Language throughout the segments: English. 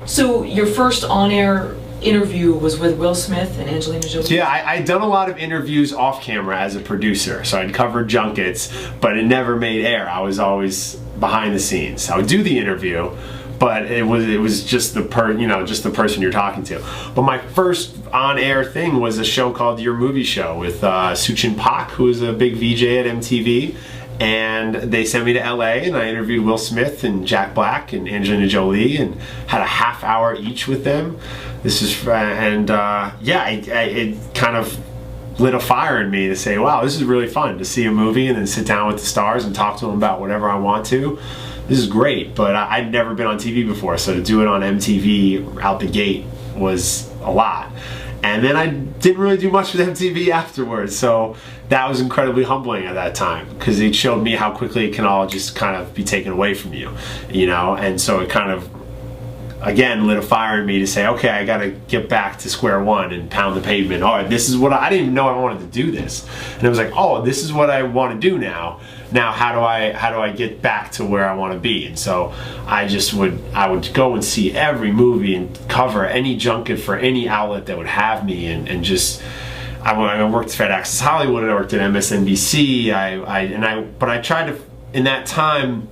So your first on-air interview was with Will Smith and Angelina Jolie? Yeah, I'd done a lot of interviews off camera as a producer, so I'd covered junkets, but it never made air. I was always behind the scenes. I would do the interview, but it was just the person you're talking to. But my first on-air thing was a show called Your Movie Show with Suchin Pak, who was a big VJ at MTV. And they sent me to LA, and I interviewed Will Smith and Jack Black and Angelina Jolie, and had a half hour each with them. It kind of lit a fire in me to say, wow, this is really fun to see a movie and then sit down with the stars and talk to them about whatever I want to. This is great, but I'd never been on TV before, so to do it on MTV out the gate was a lot. And then I didn't really do much with MTV afterwards, so that was incredibly humbling at that time, because it showed me how quickly it can all just kind of be taken away from you, and so it kind of, again, lit a fire in me to say, okay, I gotta get back to square one and pound the pavement. All right, this is what I didn't even know I wanted to do this. And it was like, oh, this is what I want to do now. Now how do I get back to where I want to be? And so I would go and see every movie and cover any junket for any outlet that would have me, and just I worked at FedEx Hollywood, and I worked at MSNBC. But I tried to, in that time,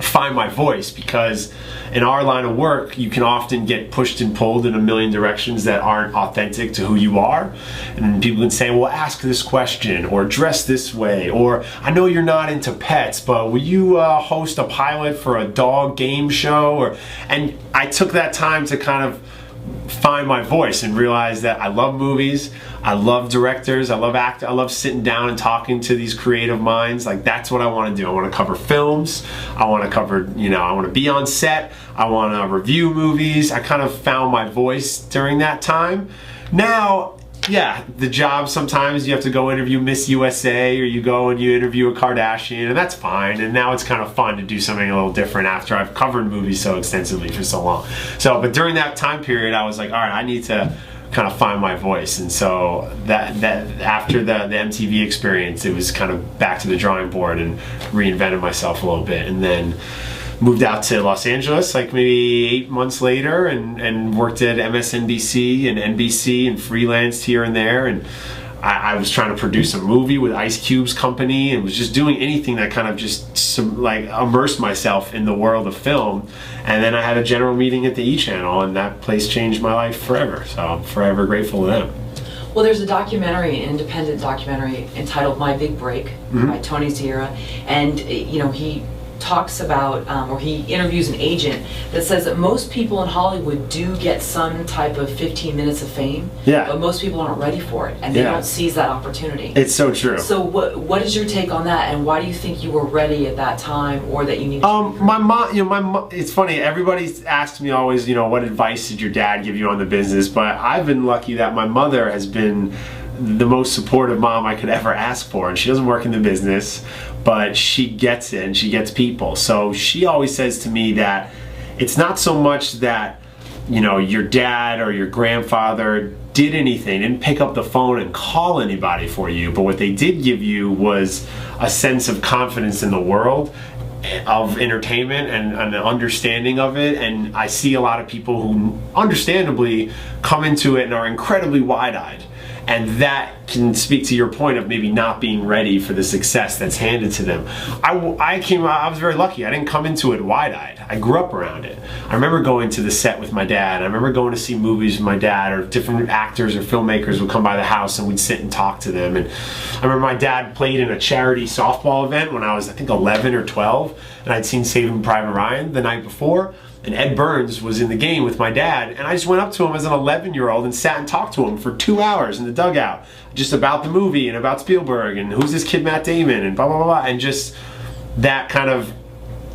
find my voice, because in our line of work you can often get pushed and pulled in a million directions that aren't authentic to who you are, and people can say, well, ask this question, or dress this way, or I know you're not into pets, but will you host a pilot for a dog game show? And I took that time to kind of find my voice and realize that I love movies, I love directors, I love acting, I love sitting down and talking to these creative minds. Like, that's what I want to do. I want to cover films, I want to cover, I want to be on set, I want to review movies. I kind of found my voice during that time. Now, yeah, the job, sometimes you have to go interview Miss USA, or you go and you interview a Kardashian, and that's fine. And now it's kind of fun to do something a little different after I've covered movies so extensively for so long. But during that time period, I was like, all right, I need to kind of find my voice. And so that after the MTV experience, it was kind of back to the drawing board and reinvented myself a little bit. And then moved out to Los Angeles like maybe 8 months later, and worked at MSNBC and NBC and freelanced here and there. And I was trying to produce a movie with Ice Cube's company, and was just doing anything that kind of just immersed myself in the world of film. And then I had a general meeting at the E! Channel, and that place changed my life forever. So I'm forever grateful to them. Well, there's a documentary, an independent documentary entitled My Big Break by Tony Zierra, and he talks about, or he interviews an agent that says that most people in Hollywood do get some type of 15 minutes of fame, but most people aren't ready for it, and they don't seize that opportunity. It's so true. So what is your take on that, and why do you think you were ready at that time, or that you needed to be my mom, it's funny, everybody's asked me always, what advice did your dad give you on the business? But I've been lucky that my mother has been the most supportive mom I could ever ask for, and she doesn't work in the business, but she gets it, and she gets people. So she always says to me that it's not so much that your dad or your grandfather did anything, didn't pick up the phone and call anybody for you, but what they did give you was a sense of confidence in the world of entertainment and an understanding of it. And I see a lot of people who understandably come into it and are incredibly wide-eyed, and that can speak to your point of maybe not being ready for the success that's handed to them. I was very lucky. I didn't come into it wide-eyed. I grew up around it. I remember going to the set with my dad. I remember going to see movies with my dad, or different actors or filmmakers would come by the house and we'd sit and talk to them. And I remember my dad played in a charity softball event when I was, I think, 11 or 12, and I'd seen Saving Private Ryan the night before. And Ed Burns was in the game with my dad, and I just went up to him as an 11-year-old and sat and talked to him for 2 hours in the dugout, just about the movie and about Spielberg and who's this kid Matt Damon and blah blah blah, and just that kind of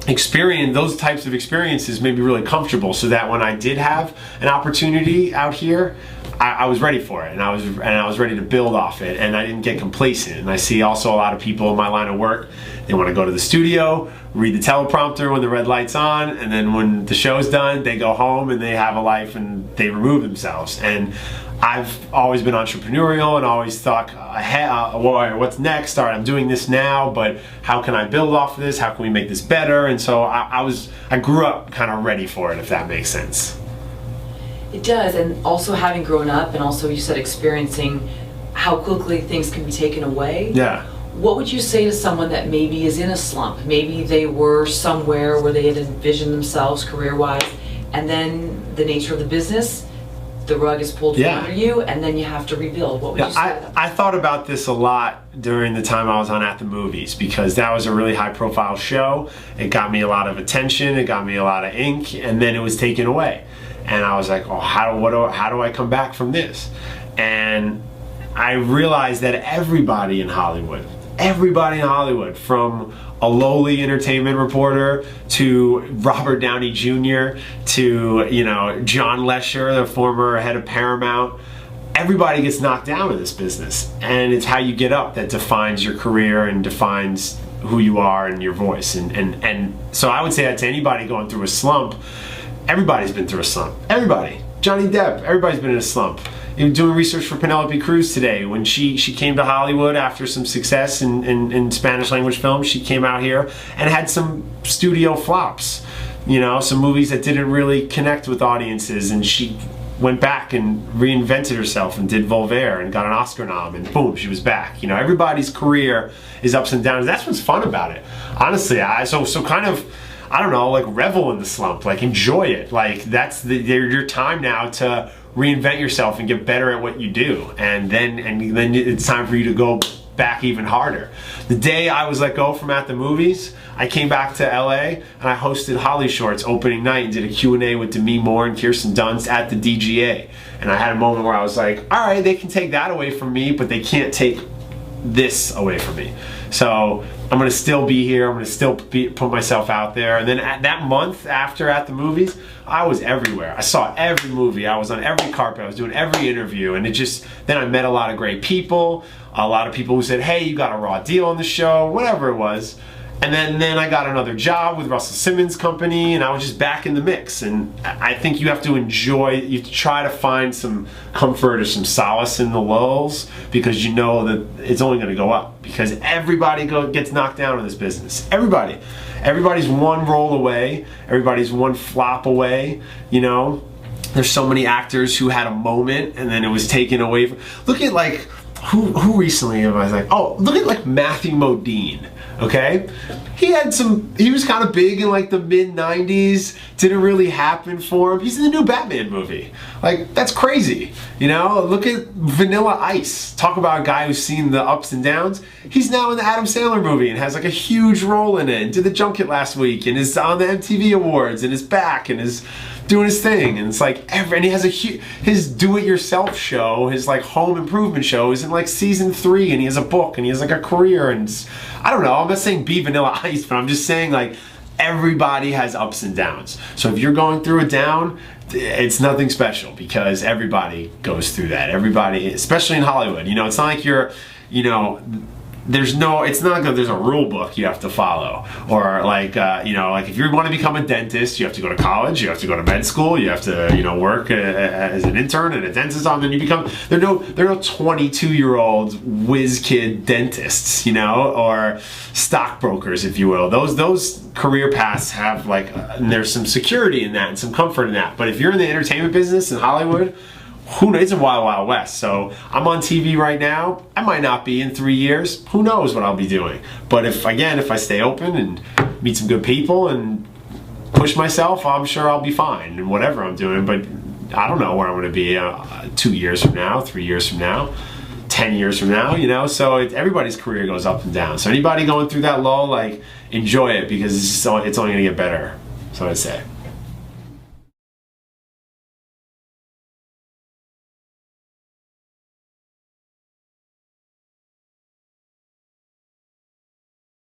experience, those types of experiences made me really comfortable, so that when I did have an opportunity out here, I was ready for it, and I was ready to build off it, and I didn't get complacent. And I see also a lot of people in my line of work, they want to go to the studio, read the teleprompter when the red light's on, and then when the show's done, they go home and they have a life and they remove themselves. And I've always been entrepreneurial and always thought ahead, well, what's next? All right, I'm doing this now, but how can I build off of this? How can we make this better? And so I grew up kind of ready for it, if that makes sense. It does, and also having grown up, and also you said experiencing how quickly things can be taken away. Yeah. What would you say to someone that maybe is in a slump? Maybe they were somewhere where they had envisioned themselves career-wise, and then the nature of the business, the rug is pulled from under you, and then you have to rebuild. What would you say? I thought about this a lot during the time I was on At the Movies, because that was a really high-profile show. It got me a lot of attention, it got me a lot of ink, and then it was taken away. And I was like, oh, how do I come back from this? And I realized that everybody in Hollywood, from a lowly entertainment reporter to Robert Downey Jr. to, you know, John Lesher, the former head of Paramount, everybody gets knocked down in this business. And it's how you get up that defines your career and defines who you are and your voice. And so I would say that to anybody going through a slump. Everybody's been through a slump. Everybody. Johnny Depp, everybody's been in a slump. You know, doing research for Penelope Cruz today, when she came to Hollywood after some success in Spanish language films, she came out here and had some studio flops. You know, some movies that didn't really connect with audiences, and she went back and reinvented herself and did Voltaire and got an Oscar nom, and boom, she was back. You know, everybody's career is ups and downs. That's what's fun about it. Honestly, so kind of, I don't know, like revel in the slump, like enjoy it. Like that's your time now to reinvent yourself and get better at what you do, and then it's time for you to go back even harder. The day I was let go from At the Movies, I came back to LA and I hosted Holly Shorts opening night and did a Q&A with Demi Moore and Kirsten Dunst at the DGA. And I had a moment where I was like, all right, they can take that away from me, but they can't take this away from me. So I'm gonna still be here, I'm gonna still put myself out there. And then that month after At the Movies, I was everywhere. I saw every movie, I was on every carpet, I was doing every interview, and then I met a lot of great people, a lot of people who said, hey, you got a raw deal on the show, whatever it was. And then I got another job with Russell Simmons' company, and I was just back in the mix. And I think you have to enjoy, you have to try to find some comfort or some solace in the lulls, because you know that it's only gonna go up, because everybody gets knocked down in this business. Everybody. Everybody's one roll away, everybody's one flop away, you know? There's so many actors who had a moment and then it was taken away from. Look at like, who recently I was like, oh, look at like Matthew Modine, okay? He was kind of big in like the mid-90s, didn't really happen for him. He's in the new Batman movie. Like, that's crazy, you know? Look at Vanilla Ice. Talk about a guy who's seen the ups and downs. He's now in the Adam Sandler movie and has like a huge role in it, and did the junket last week, and is on the MTV Awards, and is back, and is doing his thing. And it's like, and he has his do-it-yourself show, his like home improvement show is in like season 3, and he has a book, and he has like a career, and I don't know, I'm not saying be Vanilla Ice, but I'm just saying like everybody has ups and downs. So if you're going through a down, it's nothing special, because everybody goes through that. Everybody, especially in Hollywood, you know, it's not like you're, you know, it's not like there's a rule book you have to follow, or like you know, like if you want to become a dentist, you have to go to college, you have to go to med school, you have to, you know, work as an intern and a dentist, and then you become. There are no 22-year-old whiz kid dentists, you know, or stockbrokers, if you will. Those career paths have like and there's some security in that and some comfort in that. But if you're in the entertainment business in Hollywood, who knows? It's a wild, wild west. So I'm on TV right now. I might not be in 3 years. Who knows what I'll be doing? But if I stay open and meet some good people and push myself, I'm sure I'll be fine in whatever I'm doing. But I don't know where I'm going to be 2 years from now, 3 years from now, 10 years from now, you know? So everybody's career goes up and down. So anybody going through that lull, like, enjoy it, because it's only going to get better. That's what I'd say.